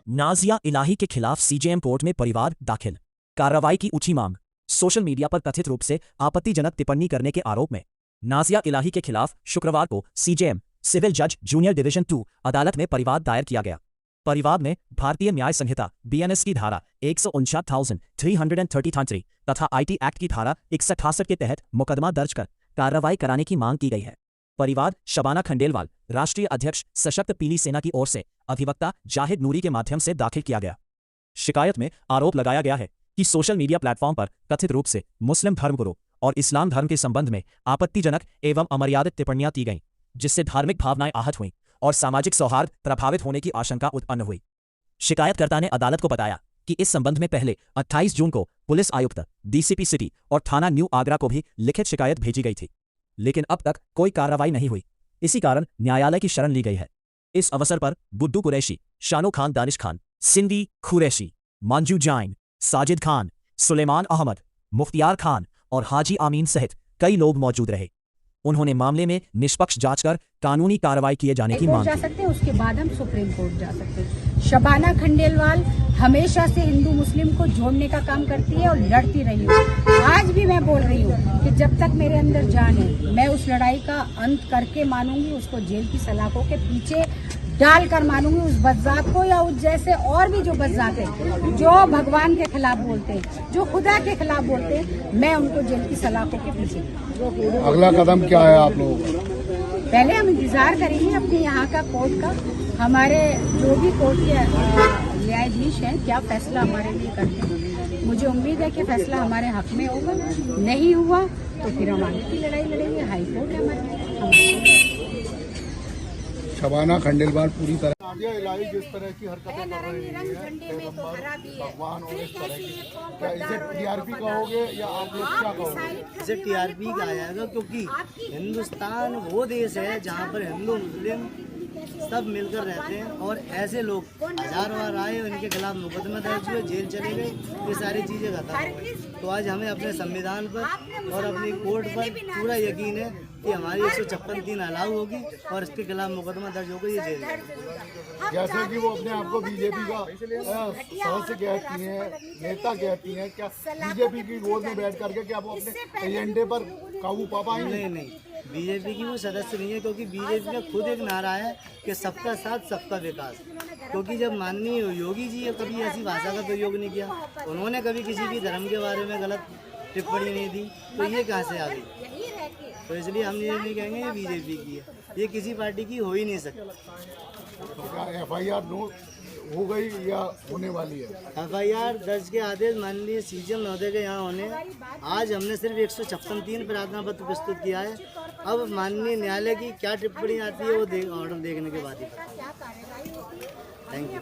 नाजिया इलाही के खिलाफ CJM court में परिवार दाखिल। कार्रवाई की ऊंची मांग। सोशल मीडिया पर कथित रूप से आपत्तिजनक टिप्पणी करने के आरोप में नाजिया इलाही के खिलाफ शुक्रवार को सीजेएम सिविल जज जूनियर डिवीजन 2 अदालत में परिवाद दायर किया गया। परिवाद में भारतीय न्याय संहिता बीएनएस की धारा 159,333 तथा आईटी एक्ट की धारा 168 के तहत मुकदमा दर्ज कर कार्रवाई कराने की मांग की गई है। परिवाद शबाना खंडेलवाल, राष्ट्रीय अध्यक्ष सशक्त पीली सेना की ओर से अधिवक्ता जाहिद नूरी के माध्यम से दाखिल किया गया। शिकायत में आरोप लगाया गया है कि सोशल मीडिया प्लेटफॉर्म पर कथित रूप से मुस्लिम धर्मगुरु और इस्लाम धर्म के संबंध में आपत्तिजनक एवं अमर्यादित टिप्पणियां की गईं, जिससे धार्मिक भावनाएं आहत हुईं और सामाजिक सौहार्द प्रभावित होने की आशंका उत्पन्न हुई। शिकायतकर्ता ने अदालत को बताया कि इस संबंध में पहले 28 जून को पुलिस आयुक्त, डीसीपी सिटी और थाना न्यू आगरा को भी लिखित शिकायत भेजी गई थी, लेकिन अब तक कोई कार्रवाई नहीं हुई। इसी कारण न्यायालय की शरण ली गई है। इस अवसर पर गुड्डू कुरैशी, शानो खान, दानिश खान, सिंधी कुरैशी, मंजू जैन, साजिद खान, सुलेमान अहमद, मुख्तियार खान और हाजी आमीन सहित कई लोग मौजूद रहे। उन्होंने मामले में निष्पक्ष जांच कर कानूनी कार्रवाई किए जाने की मांग जा सकते हैं, उसके बाद हम सुप्रीम कोर्ट जा सकते हैं। शबाना खंडेलवाल हमेशा से हिंदू मुस्लिम को जोड़ने का काम करती है और लड़ती रही हूँ। आज भी मैं बोल रही हूँ कि जब तक मेरे अंदर जान है, मैं उस लड़ाई का अंत करके मानूंगी। उसको जेल की सलाखों के पीछे डालकर मानूंगी, उस बदजात को या उस जैसे और भी जो बदजात है, जो भगवान के खिलाफ बोलते हैं, जो खुदा के खिलाफ बोलते हैं, मैं उनको जेल की सलाखों के पीछे। अगला कदम क्या है आप लोगों का? पहले हम इंतजार करेंगे अपने यहाँ का कोर्ट का, हमारे जो भी कोर्ट के न्यायाधीश हैं क्या फैसला हमारे लिए करते हैं। मुझे उम्मीद है कि फैसला हमारे हक में होगा। नहीं हुआ तो फिर हम आगे की लड़ाई लड़ेंगे। हाई कोर्ट है हमारे। शबाना खंडेलवाल पूरी तरह नाजिया इलाही जिस तरह की हरकतें कर रही है, भगवान और इस तरह की, क्या इसे टीआरपी कहोगे या आप लोग क्या कहोगे? इसे टीआरपी कहा जाएगा, क्योंकि हिंदुस्तान वो देश है जहाँ पर हिंदू मुस्लिम सब मिलकर रहते हैं और ऐसे लोग हजार बार आए, उनके खिलाफ मुकदमा दर्ज हुए, जेल चले गए, ये सारी चीज़ें खत्म। तो आज हमें अपने संविधान पर और अपनी कोर्ट पर पूरा यकीन है कि हमारी 156(3) अलाउ होगी और इसके खिलाफ मुकदमा दर्ज होगा, ये जेल। जैसे कि वो अपने आप को बीजेपी का सदस्य कहती हैं, नेता कहती हैं, क्या बीजेपी की गोद में बैठ करके क्या वो अपने एजेंडे पर काबू पा पाएंगे? नहीं, बीजेपी की वो सदस्य नहीं है, क्योंकि बीजेपी का खुद एक नारा है कि सबका साथ सबका विकास। क्योंकि जब माननीय योगी जी कभी ऐसी भाषा का प्रयोग नहीं किया, उन्होंने कभी किसी भी धर्म के बारे में गलत टिप्पणी नहीं दी, तो ये कहाँ से आ गई? तो इसलिए हम ये नहीं कहेंगे ये बीजेपी की है, ये किसी पार्टी की हो ही नहीं सकती। तो क्या एफआईआर हो गई या होने वाली है? एफआईआर दर्ज के आदेश माननीय सीजेएम महोदय के यहाँ होने। आज हमने सिर्फ 156(3) प्रार्थना पत्र प्रस्तुत किया है। अब माननीय न्यायालय की क्या टिप्पणी आती है वो ऑर्डर देखने के बाद ही। Thank you.